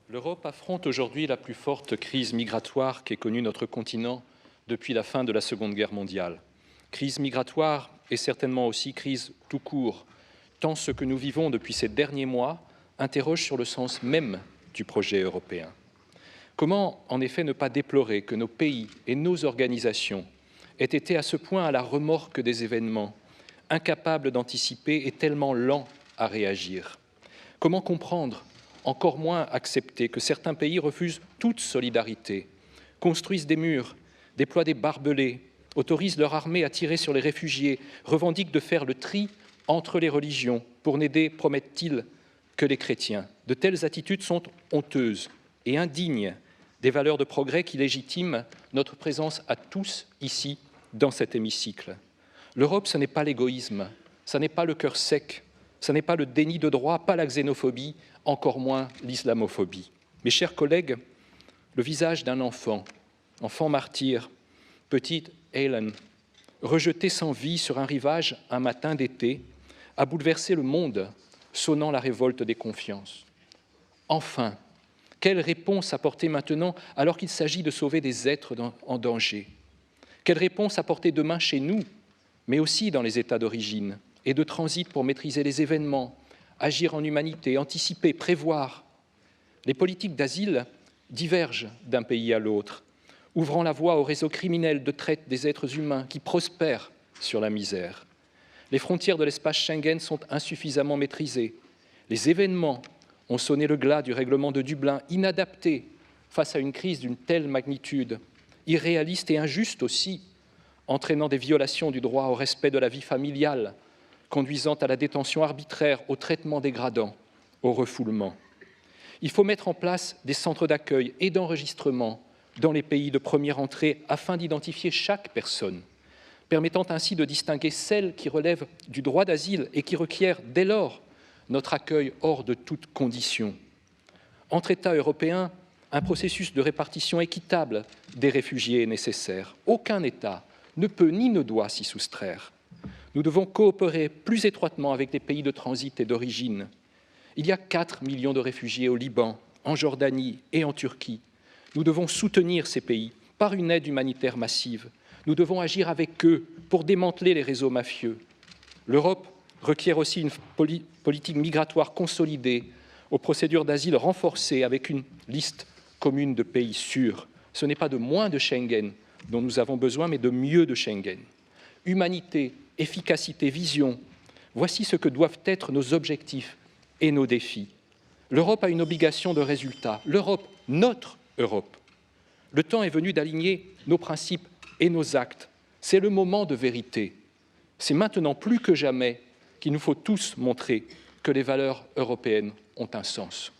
L'Europe affronte aujourd'hui la plus forte crise migratoire qu'ait connue notre continent depuis la fin de la Seconde Guerre mondiale. Crise migratoire et certainement aussi crise tout court, tant ce que nous vivons depuis ces derniers mois interroge sur le sens même du projet européen. Comment, en effet, ne pas déplorer que nos pays et nos organisations aient été à ce point à la remorque des événements, incapables d'anticiper et tellement lents à réagir? Comment comprendre, encore moins accepter, que certains pays refusent toute solidarité, construisent des murs, déploient des barbelés, autorisent leur armée à tirer sur les réfugiés, revendiquent de faire le tri entre les religions pour n'aider, promettent-ils, que les chrétiens? De telles attitudes sont honteuses et indignes des valeurs de progrès qui légitiment notre présence à tous ici, dans cet hémicycle. L'Europe, ce n'est pas l'égoïsme, ce n'est pas le cœur sec, ce n'est pas le déni de droit, pas la xénophobie, encore moins l'islamophobie. Mes chers collègues, le visage d'un enfant martyr, petite Helen, rejetée sans vie sur un rivage un matin d'été, a bouleversé le monde, sonnant la révolte des consciences. Enfin, quelle réponse apporter maintenant alors qu'il s'agit de sauver des êtres en danger? Quelle réponse apporter demain chez nous, mais aussi dans les États d'origine et de transit pour maîtriser les événements, agir en humanité, anticiper, prévoir? Les politiques d'asile divergent d'un pays à l'autre, ouvrant la voie aux réseaux criminels de traite des êtres humains qui prospèrent sur la misère. Les frontières de l'espace Schengen sont insuffisamment maîtrisées. Les événements ont sonné le glas du règlement de Dublin, inadapté face à une crise d'une telle magnitude, irréaliste et injuste aussi, entraînant des violations du droit au respect de la vie familiale, conduisant à la détention arbitraire, au traitement dégradant, au refoulement. Il faut mettre en place des centres d'accueil et d'enregistrement dans les pays de première entrée afin d'identifier chaque personne, permettant ainsi de distinguer celles qui relèvent du droit d'asile et qui requièrent dès lors notre accueil hors de toute condition. Entre États européens, un processus de répartition équitable des réfugiés est nécessaire. Aucun État ne peut ni ne doit s'y soustraire. Nous devons coopérer plus étroitement avec les pays de transit et d'origine. Il y a 4 millions de réfugiés au Liban, en Jordanie et en Turquie. Nous devons soutenir ces pays par une aide humanitaire massive. Nous devons agir avec eux pour démanteler les réseaux mafieux. L'Europe requiert aussi une politique migratoire consolidée, aux procédures d'asile renforcées avec une liste commune de pays sûrs. Ce n'est pas de moins de Schengen dont nous avons besoin, mais de mieux de Schengen. Humanité, efficacité, vision, voici ce que doivent être nos objectifs et nos défis. L'Europe a une obligation de résultat. L'Europe, notre Europe. Le temps est venu d'aligner nos principes et nos actes. C'est le moment de vérité. C'est maintenant plus que jamais qu'il nous faut tous montrer que les valeurs européennes ont un sens.